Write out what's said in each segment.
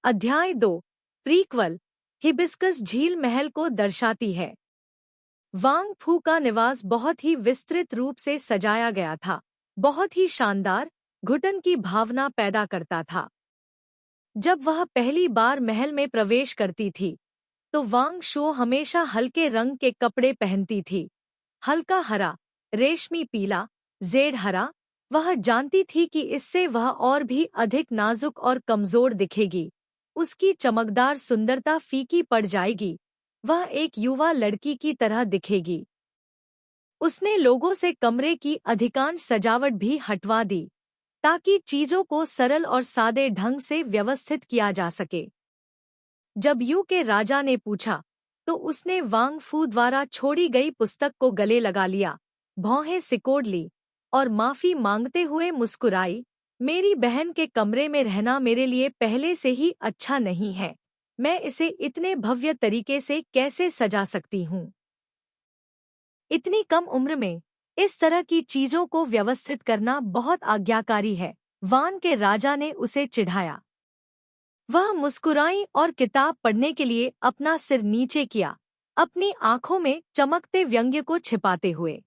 अध्याय 2 prequel hibiscus झील महल को दर्शाती है। वांग फू का निवास बहुत ही विस्तृत रूप से सजाया गया था, बहुत ही शानदार, घुटन की भावना पैदा करता था। जब वह पहली बार महल में प्रवेश करती थी, तो वांग शो हमेशा हल्के रंग के कपड़े पहनती थी, हल्का हरा, रेशमी पीला, जेड हरा। वह जानती थी कि इससे वह और भी अधिक नाजुक और कमजोर दिखेगी, उसकी चमकदार सुंदरता फीकी पड़ जाएगी, वह एक युवा लड़की की तरह दिखेगी। उसने लोगों से कमरे की अधिकांश सजावट भी हटवा दी, ताकि चीजों को सरल और सादे ढंग से व्यवस्थित किया जा सके। जब यू के राजा ने पूछा, तो उसने वांग फू द्वारा छोड़ी गई पुस्तक को गले लगा लिया, भौहें सिकोड़ ली और माफी मांगते हुए मुस्कुराई। मेरी बहन के कमरे में रहना मेरे लिए पहले से ही अच्छा नहीं है, मैं इसे इतने भव्य तरीके से कैसे सजा सकती हूँ। इतनी कम उम्र में इस तरह की चीजों को व्यवस्थित करना बहुत आज्ञाकारी है, वान के राजा ने उसे चिढ़ाया। वह मुस्कुराई और किताब पढ़ने के लिए अपना सिर नीचे किया, अपनी आंखों में चमकते व्यंग्य को छिपाते हुए।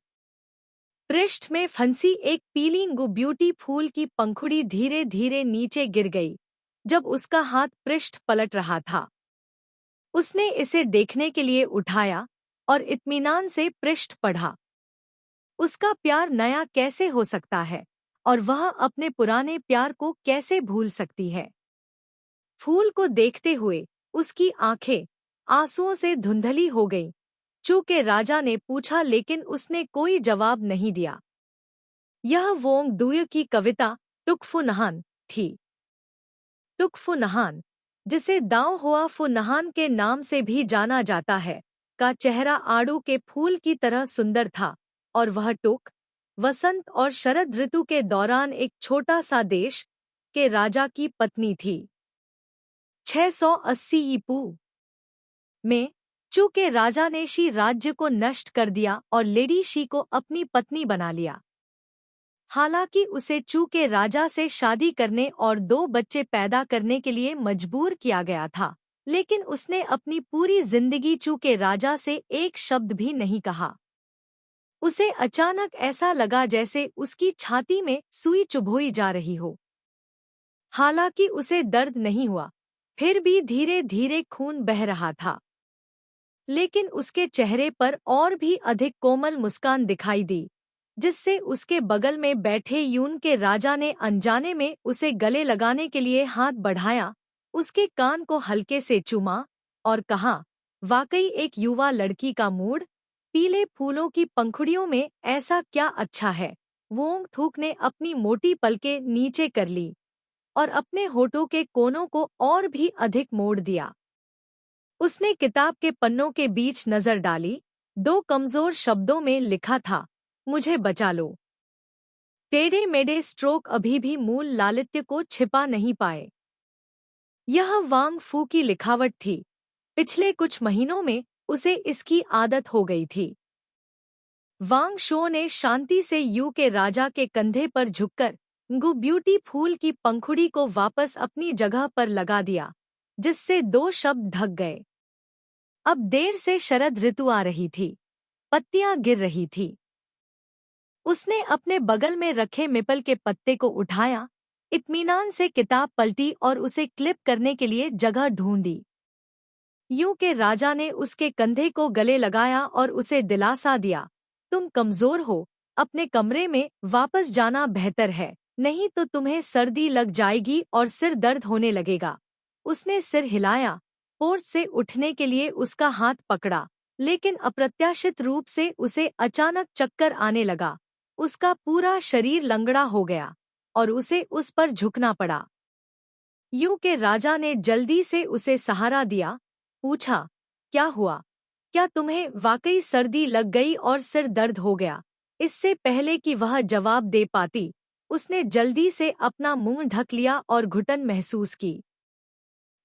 पृष्ठ में फंसी एक पीली ब्यूटी फूल की पंखुड़ी धीरे धीरे नीचे गिर गई, जब उसका हाथ पृष्ठ पलट रहा था। उसने इसे देखने के लिए उठाया और इत्मीनान से पृष्ठ पढ़ा। उसका प्यार नया कैसे हो सकता है और वह अपने पुराने प्यार को कैसे भूल सकती है। फूल को देखते हुए उसकी आंखें आंसुओं से धुंधली हो गईं। चू के राजा ने पूछा, लेकिन उसने कोई जवाब नहीं दिया। यह वोंग दुय की कविता टुक फु नहान थी। टुक फु नहान, जिसे दाओ हुआ फु नहान के नाम से भी जाना जाता है, का चेहरा आड़ू के फूल की तरह सुंदर था, और वह टुक, वसंत और शरद ऋतु के दौरान एक छोटा सा देश के राजा की पत्नी थी। 680 ईपू में चू के राजा ने शी राज्य को नष्ट कर दिया और लेडी शी को अपनी पत्नी बना लिया। हालांकि उसे चू के राजा से शादी करने और 2 बच्चे पैदा करने के लिए मजबूर किया गया था, लेकिन उसने अपनी पूरी जिंदगी चू के राजा से एक शब्द भी नहीं कहा। उसे अचानक ऐसा लगा जैसे उसकी छाती में सुई चुभोई जा रही हो। हालांकि उसे दर्द नहीं हुआ, फिर भी धीरे धीरे खून बह रहा था। लेकिन उसके चेहरे पर और भी अधिक कोमल मुस्कान दिखाई दी, जिससे उसके बगल में बैठे यून के राजा ने अनजाने में उसे गले लगाने के लिए हाथ बढ़ाया, उसके कान को हल्के से चूमा और कहा, वाकई एक युवा लड़की का मूड, पीले फूलों की पंखुड़ियों में ऐसा क्या अच्छा है। वोंग थूक ने अपनी मोटी पलकें नीचे कर ली और अपने होठों के कोनों को और भी अधिक मोड़ दिया। उसने किताब के पन्नों के बीच नजर डाली। 2 कमजोर शब्दों में लिखा था, मुझे बचा लो। टेढ़े मेढ़े स्ट्रोक अभी भी मूल लालित्य को छिपा नहीं पाए। यह वांग फू की लिखावट थी। पिछले कुछ महीनों में उसे इसकी आदत हो गई थी। वांग शो ने शांति से यू के राजा के कंधे पर झुककर ब्यूटी फूल की पंखुड़ी को वापस अपनी जगह पर लगा दिया, जिससे 2 शब्द ढक गए। अब देर से शरद ऋतु आ रही थी, पत्तियां गिर रही थी। उसने अपने बगल में रखे मेपल के पत्ते को उठाया, इत्मीनान से किताब पलटी और उसे क्लिप करने के लिए जगह ढूंढी। यूं के राजा ने उसके कंधे को गले लगाया और उसे दिलासा दिया, तुम कमजोर हो, अपने कमरे में वापस जाना बेहतर है, नहीं तो तुम्हें सर्दी लग जाएगी और सिर दर्द होने लगेगा। उसने सिर हिलाया, पोर्च से उठने के लिए उसका हाथ पकड़ा, लेकिन अप्रत्याशित रूप से उसे अचानक चक्कर आने लगा। उसका पूरा शरीर लंगड़ा हो गया और उसे उस पर झुकना पड़ा। यूं के राजा ने जल्दी से उसे सहारा दिया, पूछा, क्या हुआ? क्या तुम्हें वाकई सर्दी लग गई और सिर दर्द हो गया? इससे पहले कि वह जवाब दे पाती, उसने जल्दी से अपना मुंह ढक लिया और घुटन महसूस की।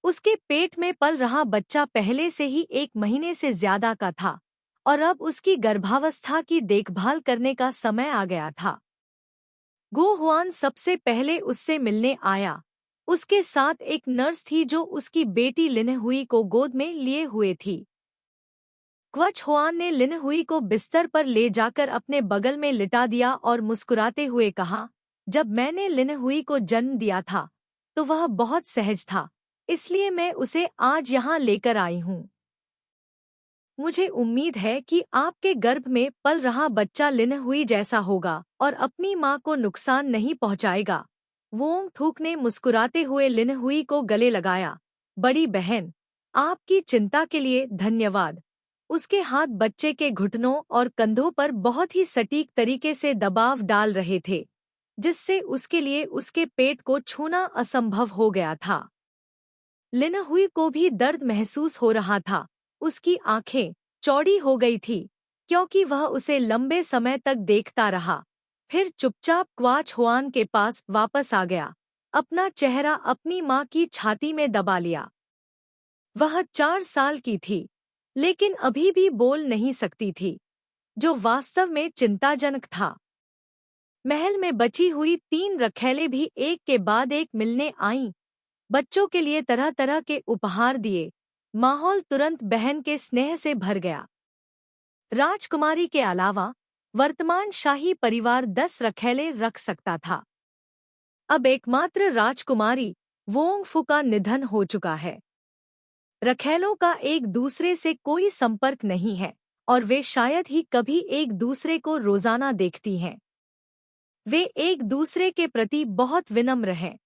उसके पेट में पल रहा बच्चा पहले से ही 1 महीने से ज्यादा का था और अब उसकी गर्भावस्था की देखभाल करने का समय आ गया था। गो हुआन सबसे पहले उससे मिलने आया। उसके साथ एक नर्स थी जो उसकी बेटी लिनहुई को गोद में लिए हुए थी। क्वच हुआन ने लिनहुई को बिस्तर पर ले जाकर अपने बगल में लिटा दिया और मुस्कुराते हुए कहा, जब मैंने लिनहुई को जन्म दिया था तो वह बहुत सहज था, इसलिए मैं उसे आज यहाँ लेकर आई हूँ। मुझे उम्मीद है कि आपके गर्भ में पल रहा बच्चा लिनहुई जैसा होगा और अपनी माँ को नुकसान नहीं पहुँचाएगा। वोंग थूक ने मुस्कुराते हुए लिनहुई को गले लगाया। बड़ी बहन, आपकी चिंता के लिए धन्यवाद। उसके हाथ बच्चे के घुटनों और कंधों पर बहुत ही सटीक तरीके से दबाव डाल रहे थे, जिससे उसके लिए उसके पेट को छूना असंभव हो गया था। लिनहुई को भी दर्द महसूस हो रहा था। उसकी आंखें चौड़ी हो गई थी क्योंकि वह उसे लंबे समय तक देखता रहा। फिर चुपचाप क्वाच हुआन के पास वापस आ गया, अपना चेहरा अपनी माँ की छाती में दबा लिया। वह 4 साल की थी, लेकिन अभी भी बोल नहीं सकती थी, जो वास्तव में चिंताजनक था। महल में बची हुई 3 रखैले भी एक के बाद एक मिलने आईं। बच्चों के लिए तरह तरह के उपहार दिए। माहौल तुरंत बहन के स्नेह से भर गया। राजकुमारी के अलावा वर्तमान शाही परिवार 10 रखैले रख सकता था। अब एकमात्र राजकुमारी वोंग फू का निधन हो चुका है। रखैलों का एक दूसरे से कोई संपर्क नहीं है और वे शायद ही कभी एक दूसरे को रोजाना देखती हैं। वे एक दूसरे के प्रति बहुत विनम्र हैं।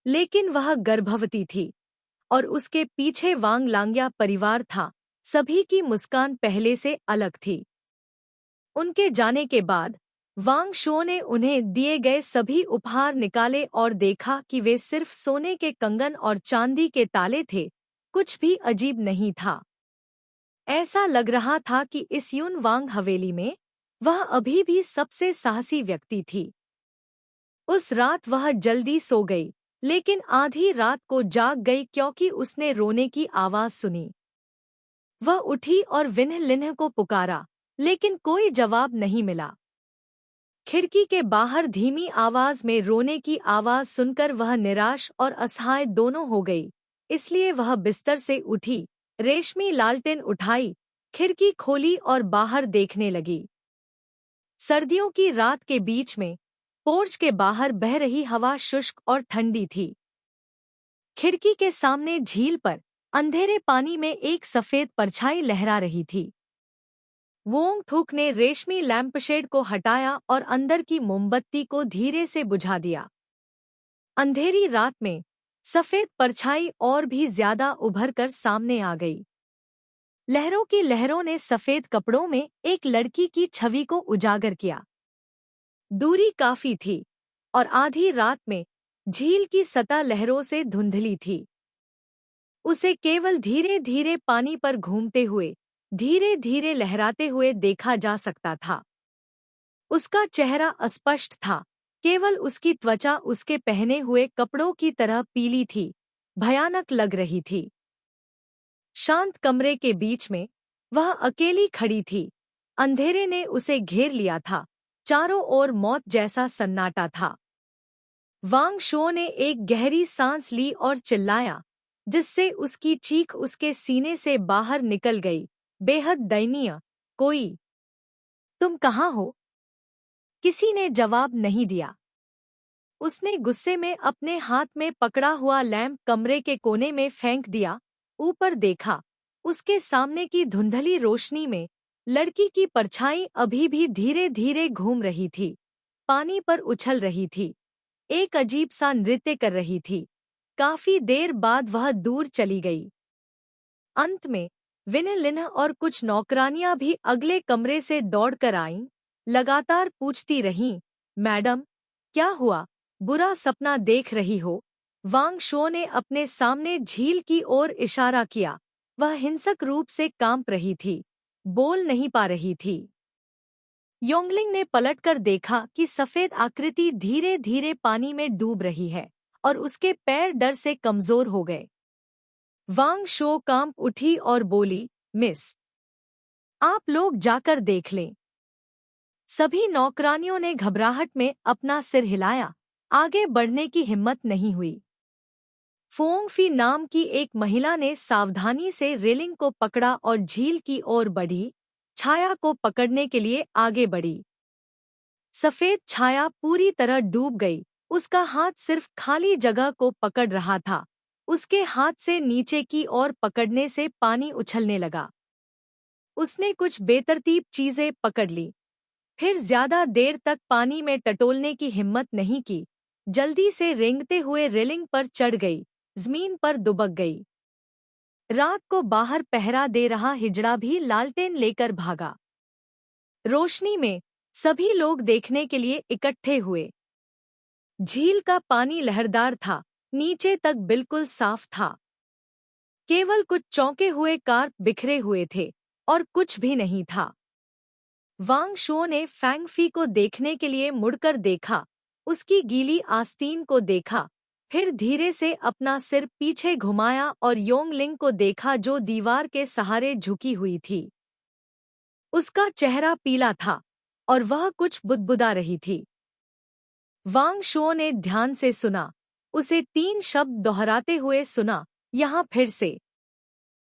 लेकिन वह गर्भवती थी और उसके पीछे वांग लांग्या परिवार था। सभी की मुस्कान पहले से अलग थी। उनके जाने के बाद वांग शो ने उन्हें दिए गए सभी उपहार निकाले और देखा कि वे सिर्फ सोने के कंगन और चांदी के ताले थे। कुछ भी अजीब नहीं था। ऐसा लग रहा था कि इस यून वांग हवेली में वह अभी भी सबसे साहसी व्यक्ति थी। उस रात वह जल्दी सो गई, लेकिन आधी रात को जाग गई क्योंकि उसने रोने की आवाज सुनी। वह उठी और विन्ह लिन्ह को पुकारा, लेकिन कोई जवाब नहीं मिला। खिड़की के बाहर धीमी आवाज में रोने की आवाज सुनकर वह निराश और असहाय दोनों हो गई, इसलिए वह बिस्तर से उठी, रेशमी लालटेन उठाई, खिड़की खोली और बाहर देखने लगी। सर्दियों की रात के बीच में पोर्च के बाहर बह रही हवा शुष्क और ठंडी थी। खिड़की के सामने झील पर अंधेरे पानी में एक सफेद परछाई लहरा रही थी। वोंग थुक ने रेशमी लैंपशेड को हटाया और अंदर की मोमबत्ती को धीरे से बुझा दिया। अंधेरी रात में सफेद परछाई और भी ज्यादा उभर कर सामने आ गई। लहरों की लहरों ने सफेद कपड़ों में एक लड़की की छवि को उजागर किया। दूरी काफी थी और आधी रात में झील की सतह लहरों से धुंधली थी। उसे केवल धीरे धीरे पानी पर घूमते हुए, धीरे धीरे लहराते हुए देखा जा सकता था। उसका चेहरा अस्पष्ट था, केवल उसकी त्वचा उसके पहने हुए कपड़ों की तरह पीली थी, भयानक लग रही थी। शांत कमरे के बीच में वह अकेली खड़ी थी। अंधेरे ने उसे घेर लिया था, चारों ओर मौत जैसा सन्नाटा था। वांग शो ने एक गहरी सांस ली और चिल्लाया, जिससे उसकी चीख उसके सीने से बाहर निकल गई, बेहद दयनीय, कोई? तुम कहाँ हो? किसी ने जवाब नहीं दिया। उसने गुस्से में अपने हाथ में पकड़ा हुआ लैंप कमरे के कोने में फेंक दिया। ऊपर देखा, उसके सामने की धुंधली रोशनी में लड़की की परछाई अभी भी धीरे धीरे घूम रही थी, पानी पर उछल रही थी, एक अजीब सा नृत्य कर रही थी। काफी देर बाद वह दूर चली गई। अंत में विन्ह लिन्ह और कुछ नौकरानियां भी अगले कमरे से दौड़कर आईं, लगातार पूछती रहीं, मैडम, क्या हुआ? बुरा सपना देख रही हो? वांग शो ने अपने सामने झील की ओर इशारा किया। वह हिंसक रूप से कांप रही थी, बोल नहीं पा रही थी। योंगलिंग ने पलटकर देखा कि सफेद आकृति धीरे धीरे पानी में डूब रही है और उसके पैर डर से कमजोर हो गए। वांग शो कांप उठी और बोली, मिस, आप लोग जाकर देख लें। सभी नौकरानियों ने घबराहट में अपना सिर हिलाया, आगे बढ़ने की हिम्मत नहीं हुई। फोंगफी नाम की एक महिला ने सावधानी से रेलिंग को पकड़ा और झील की ओर बढ़ी, छाया को पकड़ने के लिए आगे बढ़ी। सफेद छाया पूरी तरह डूब गई, उसका हाथ सिर्फ खाली जगह को पकड़ रहा था। उसके हाथ से नीचे की ओर पकड़ने से पानी उछलने लगा। उसने कुछ बेतरतीब चीजें पकड़ ली, फिर ज्यादा देर तक पानी में टटोलने की हिम्मत नहीं की। जल्दी से रेंगते हुए रेलिंग पर चढ़ गई, जमीन पर दुबक गई। रात को बाहर पहरा दे रहा हिजड़ा भी लालटेन लेकर भागा। रोशनी में सभी लोग देखने के लिए इकट्ठे हुए। झील का पानी लहरदार था, नीचे तक बिल्कुल साफ था। केवल कुछ चौंके हुए कार्प बिखरे हुए थे और कुछ भी नहीं था। वांग शुओ ने फैंगफी को देखने के लिए मुड़कर देखा, उसकी गीली आस्तीन को देखा, फिर धीरे से अपना सिर पीछे घुमाया और योंगलिंग को देखा जो दीवार के सहारे झुकी हुई थी। उसका चेहरा पीला था और वह कुछ बुदबुदा रही थी। वांग शुओ ने ध्यान से सुना, उसे 3 शब्द दोहराते हुए सुना, यहाँ फिर से।